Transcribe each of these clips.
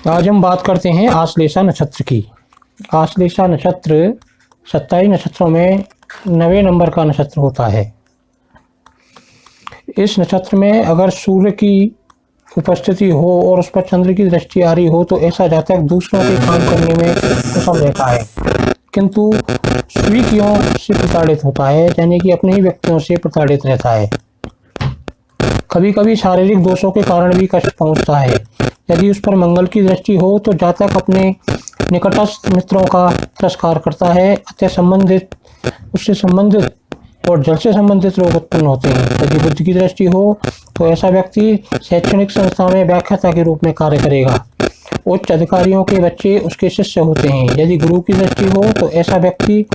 आज हम बात करते हैं आश्लेषा नक्षत्र की। आश्लेषा नक्षत्र 27 नक्षत्रों में 9वें नंबर का नक्षत्र होता है। इस नक्षत्र में अगर सूर्य की उपस्थिति हो और उस पर चंद्र की दृष्टि आ रही हो तो ऐसा जातक दूसरों के काम करने में कुशल रहता है, किंतु स्वीकियों से प्रताड़ित होता है, यानी कि अपने ही व्यक्तियों से प्रताड़ित रहता है। कभी कभी शारीरिक दोषों के कारण भी कष्ट पहुंचता है। यदि उस पर मंगल की दृष्टि हो तो जातक अपने निकटस्थ मित्रों का तिरस्कार करता है, अतः उससे संबंधित और जल से संबंधित रोग उत्पन्न होते हैं। यदि बुध की दृष्टि हो तो ऐसा व्यक्ति शैक्षणिक संस्था में व्याख्याता के रूप में कार्य करेगा। उच्च अधिकारियों के बच्चे उसके शिष्य होते हैं। यदि गुरु की दृष्टि हो तो ऐसा व्यक्ति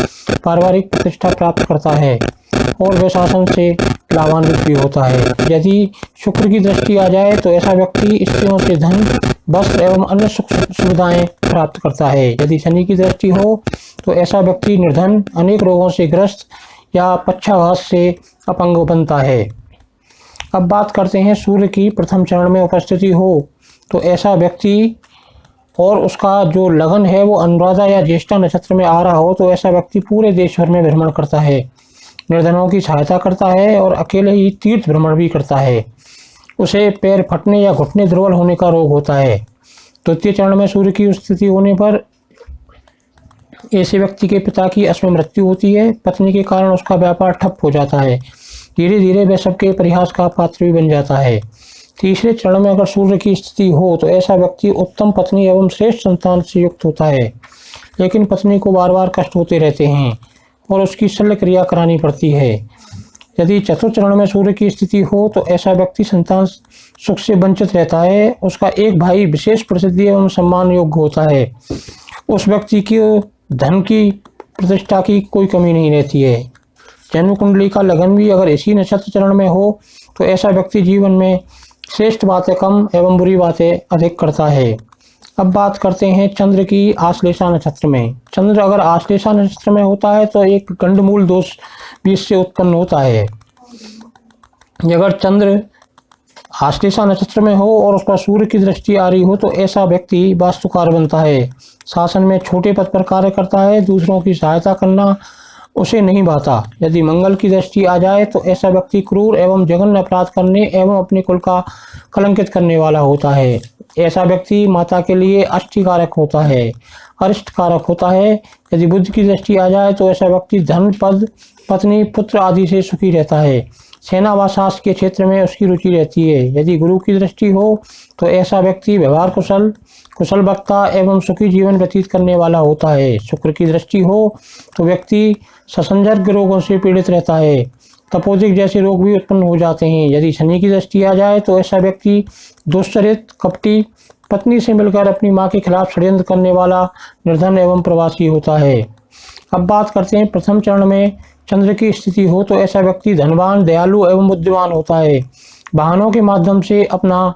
पारिवारिक प्रतिष्ठा प्राप्त करता है और वे शासन से लाभान्वित भी होता है। यदि शुक्र की दृष्टि आ जाए तो ऐसा व्यक्ति स्त्रियों से धन, वस्त्र एवं अन्य सुख सुविधाएं प्राप्त करता है। यदि शनि की दृष्टि हो तो ऐसा व्यक्ति निर्धन, अनेक रोगों से ग्रस्त या पक्षाघात से अपंग बनता है। अब बात करते हैं सूर्य की प्रथम चरण में उपस्थिति हो तो ऐसा व्यक्ति और उसका जो लगन है वो अनुराधा या ज्येष्ठा नक्षत्र में आ रहा हो तो ऐसा व्यक्ति पूरे देश भर में भ्रमण करता है, निर्धनों की सहायता करता है और अकेले ही तीर्थ भ्रमण भी करता है। उसे पैर फटने या घुटने दुर्बल होने का रोग होता है। द्वितीय चरण में सूर्य की स्थिति होने पर ऐसे व्यक्ति के पिता की अश्व मृत्यु होती है। पत्नी के कारण उसका व्यापार ठप हो जाता है। धीरे धीरे वह सबके परिहास का पात्र भी बन जाता है। तीसरे चरण में अगर सूर्य की स्थिति हो तो ऐसा व्यक्ति उत्तम पत्नी एवं श्रेष्ठ संतान से युक्त होता है, लेकिन पत्नी को बार बार कष्ट होते रहते हैं और उसकी शल्य क्रिया करानी पड़ती है। यदि चतुर्थ चरण में सूर्य की स्थिति हो तो ऐसा व्यक्ति संतान सुख से वंचित रहता है। उसका एक भाई विशेष प्रसिद्धि एवं सम्मान योग्य होता है। उस व्यक्ति की धन की प्रतिष्ठा की कोई कमी नहीं रहती है। जन्म कुंडली का लगन भी अगर इसी नक्षत्र चरण में हो तो ऐसा व्यक्ति जीवन में श्रेष्ठ बातें कम एवं बुरी बातें अधिक करता है। अब बात करते हैं चंद्र की आश्लेषा नक्षत्र में। चंद्र अगर आश्लेषा नक्षत्र में होता है तो एक गंडमूल दोष भी इससे उत्पन्न होता है। अगर चंद्र आश्लेषा नक्षत्र में हो और उस पर सूर्य की दृष्टि आ रही हो तो ऐसा व्यक्ति वास्तुकार बनता है, शासन में छोटे पद पर कार्य करता है, दूसरों की सहायता करना उसे नहीं भाता। यदि मंगल की दृष्टि आ जाए तो ऐसा व्यक्ति क्रूर एवं जघन्य अपराध करने एवं अपने कुल का कलंकित करने वाला होता है। ऐसा व्यक्ति माता के लिए अष्टकारक होता है, अरिष्ट कारक होता है। यदि बुध की दृष्टि आ जाए तो ऐसा व्यक्ति धन, पद, पत्नी, पुत्र आदि से सुखी रहता है। सेना व शास्त्र के क्षेत्र में उसकी रुचि रहती है। यदि गुरु की दृष्टि हो तो ऐसा व्यक्ति व्यवहार कुशल, कुशल वक्ता एवं सुखी जीवन व्यतीत करने वाला होता है। शुक्र की दृष्टि हो तो व्यक्ति संसर्ग रोगों से पीड़ित रहता है, तपोदिक जैसे रोग भी उत्पन्न हो जाते हैं। यदि शनि की दृष्टि आ जाए तो ऐसा व्यक्ति दुश्चरित, कपटी, पत्नी से मिलकर अपनी मां के खिलाफ षड्यंत्र करने वाला, निर्धन एवं प्रवासी होता है। अब बात करते हैं प्रथम चरण में चंद्र की स्थिति हो तो ऐसा व्यक्ति धनवान, दयालु एवं बुद्धिमान होता है। वाहनों के माध्यम से अपना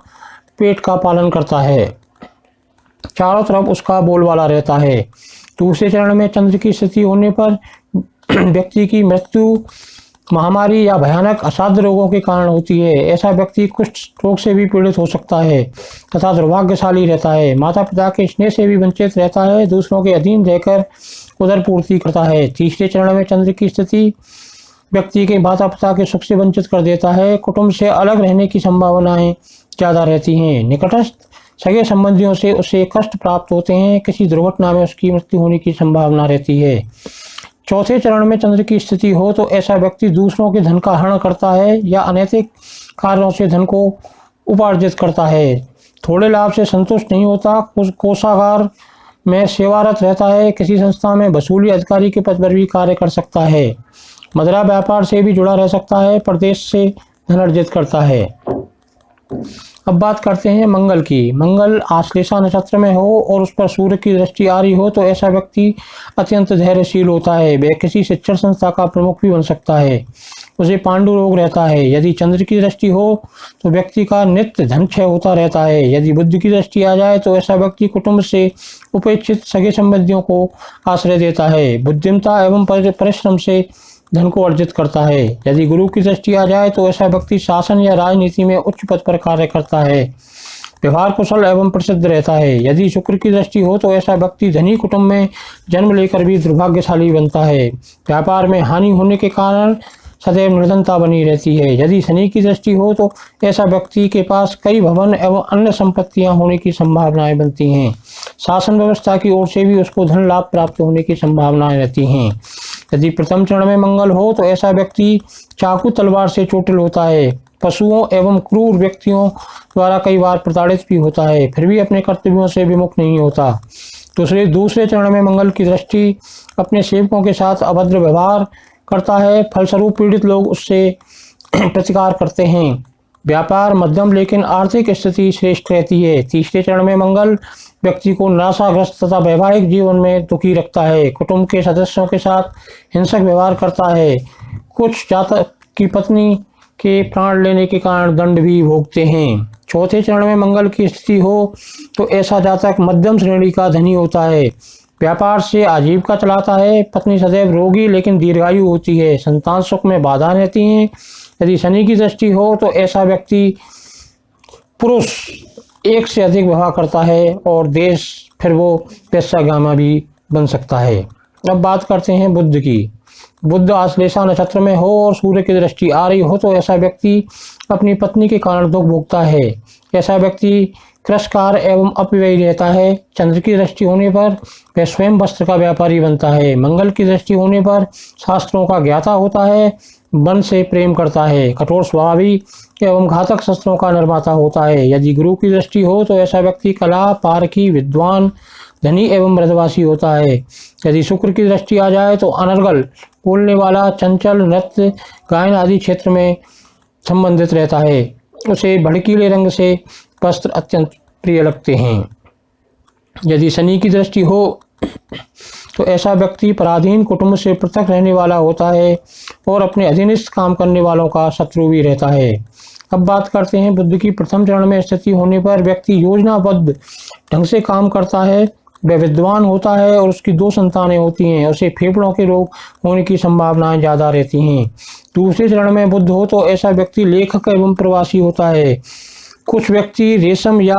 पेट का पालन करता है, चारों तरफ उसका बोलबाला रहता है। दूसरे चरण में चंद्र की स्थिति होने पर व्यक्ति की मृत्यु महामारी या भयानक असाध्य रोगों के कारण होती है। ऐसा व्यक्ति कुष्ठ रोग से भी पीड़ित हो सकता है तथा दुर्भाग्यशाली रहता है। माता पिता के स्नेह से भी वंचित रहता है, दूसरों के अधीन रहकर उदर पूर्ति करता है। तीसरे चरण में चंद्र की स्थिति व्यक्ति के माता पिता के सुख से वंचित कर देता है। कुटुंब से अलग रहने की संभावनाएं ज़्यादा रहती हैं। निकटस्थ सगे संबंधियों से उसे कष्ट प्राप्त होते हैं। किसी दुर्घटना में उसकी मृत्यु होने की संभावना रहती है। चौथे चरण में चंद्र की स्थिति हो तो ऐसा व्यक्ति दूसरों के धन का हरण करता है या अनैतिक कार्यों से धन को उपार्जित करता है। थोड़े लाभ से संतुष्ट नहीं होता, कोषागार में सेवारत रहता है। किसी संस्था में वसूली अधिकारी के पद पर भी कार्य कर सकता है। मदिरा व्यापार से भी जुड़ा रह सकता है। प्रदेश से धन अर्जित करता है। अब बात करते हैं मंगल की। मंगल आश्लेषा नक्षत्र में हो और उस पर सूर्य की दृष्टि आ रही हो तो ऐसा व्यक्ति अत्यंत धैर्यशील होता है। वह किसी शिक्षण संस्था का प्रमुख भी बन सकता है। उसे पांडु रोग रहता है। यदि चंद्र की दृष्टि हो तो व्यक्ति का नित्य धन क्षय होता रहता है। यदि बुध की दृष्टि आ जाए तो ऐसा व्यक्ति कुटुंब से उपेक्षित सगे संबंधियों को आश्रय देता है। बुद्धिमता एवं परिश्रम से धन को अर्जित करता है। यदि गुरु की दृष्टि आ जाए तो ऐसा व्यक्ति शासन या राजनीति में उच्च पद पर कार्य करता है। व्यवहार कुशल एवं प्रसिद्ध रहता है। यदि शुक्र की दृष्टि हो तो ऐसा व्यक्ति धनी कुटुंब में जन्म लेकर भी दुर्भाग्यशाली बनता है। व्यापार में हानि होने के कारण सदैव निर्धनता बनी रहती है। यदि शनि की दृष्टि हो तो ऐसा व्यक्ति के पास कई भवन एवं अन्य संपत्तियां होने की संभावनाएं बनती हैं। शासन व्यवस्था की ओर से भी उसको धन लाभ प्राप्त होने की संभावनाएं रहती हैं। यदि प्रथम चरण में मंगल हो तो ऐसा व्यक्ति चाकू तलवार से चोटिल होता है। पशुओं एवं क्रूर व्यक्तियों द्वारा कई बार प्रताड़ित भी होता है, फिर भी अपने कर्तव्यों से विमुख नहीं होता। दूसरे चरण में मंगल की दृष्टि अपने सेवकों के साथ अभद्र व्यवहार करता है, फलस्वरूप पीड़ित लोग उससे प्रतिकार करते हैं। व्यापार मध्यम लेकिन आर्थिक स्थिति श्रेष्ठ रहती है। तीसरे चरण में मंगल व्यक्ति को निराशाग्रस्त तथा वैवाहिक जीवन में दुखी रखता है। कुटुंब के सदस्यों के साथ हिंसक व्यवहार करता है। कुछ जातक की पत्नी के प्राण लेने के कारण दंड भी भोगते हैं। चौथे चरण में मंगल की स्थिति हो तो ऐसा जातक मध्यम श्रेणी का धनी होता है। व्यापार से आजीविका चलाता है। पत्नी सदैव रोगी लेकिन दीर्घायु होती है। संतान सुख में बाधा रहती हैं। यदि शनि की दृष्टि हो तो ऐसा व्यक्ति पुरुष एक से अधिक विवाह करता है और देश फिर वो पेशागामा भी बन सकता है। अब बात करते हैं बुध की। बुध आश्लेषा नक्षत्र में हो और सूर्य की दृष्टि आ रही हो तो ऐसा व्यक्ति अपनी पत्नी के कारण दुख भोगता है। ऐसा व्यक्ति कृषकार एवं अपव्ययी रहता है। चंद्र की दृष्टि होने पर वह स्वयं वस्त्र का व्यापारी बनता है। मंगल की दृष्टि होने पर शास्त्रों का ज्ञाता होता है। वन से प्रेम करता है। कठोर स्वभावी एवं घातक शस्त्रों का निर्माता होता है। यदि गुरु की दृष्टि हो तो ऐसा व्यक्ति कला, पारखी, विद्वान, धनी एवं मृदवासी होता है। यदि शुक्र की दृष्टि आ जाए तो अनर्गल, बोलने वाला, चंचल, नृत्य, गायन आदि क्षेत्र में संबंधित रहता है। उसे भड़कीले रंग से वस्त्र अत्यंत प्रिय लगते हैं। यदि शनि की दृष्टि हो तो ऐसा व्यक्ति पराधीन कुटुंब से पृथक रहने वाला होता है और अपने अधीनस्थ काम करने वालों का शत्रु भी रहता है। अब बात करते हैं बुध की। प्रथम चरण में स्थिति होने पर व्यक्ति योजनाबद्ध ढंग से काम करता है। वह विद्वान होता है और उसकी 2 संतानें होती हैं। उसे फेफड़ों के रोग होने की संभावनाएं ज़्यादा रहती हैं। दूसरे चरण में बुध हो तो ऐसा व्यक्ति लेखक एवं प्रवासी होता है। कुछ व्यक्ति रेशम या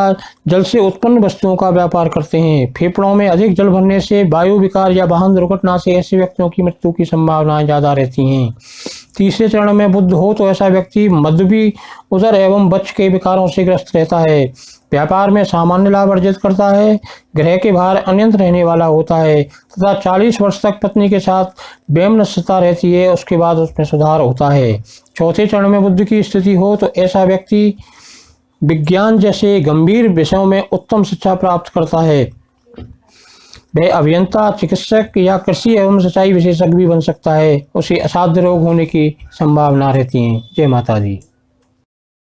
जल से उत्पन्न वस्तुओं का व्यापार करते हैं। फेफड़ों में अधिक जल भरने से, वायु विकार या वाहन दुर्घटना से ऐसे व्यक्तियों की मृत्यु की संभावनाएं ज़्यादा रहती हैं। तीसरे चरण में बुध हो तो ऐसा व्यक्ति मद्यपी, उदर एवं वक्ष के विकारों से ग्रस्त रहता है। व्यापार में सामान्य लाभ अर्जित करता है। ग्रह के बाहर अनंत रहने वाला होता है तथा 40 वर्ष तक पत्नी के साथ वैमनस्यता रहती है। उसके बाद उसमें सुधार होता है। चौथे चरण में बुध की स्थिति हो तो ऐसा व्यक्ति विज्ञान जैसे गंभीर विषयों में उत्तम शिक्षा प्राप्त करता है। वह अभियंता, चिकित्सक या कृषि एवं सिंचाई विशेषज्ञ भी बन सकता है। उसे असाध्य रोग होने की संभावना रहती है। जय माता दी।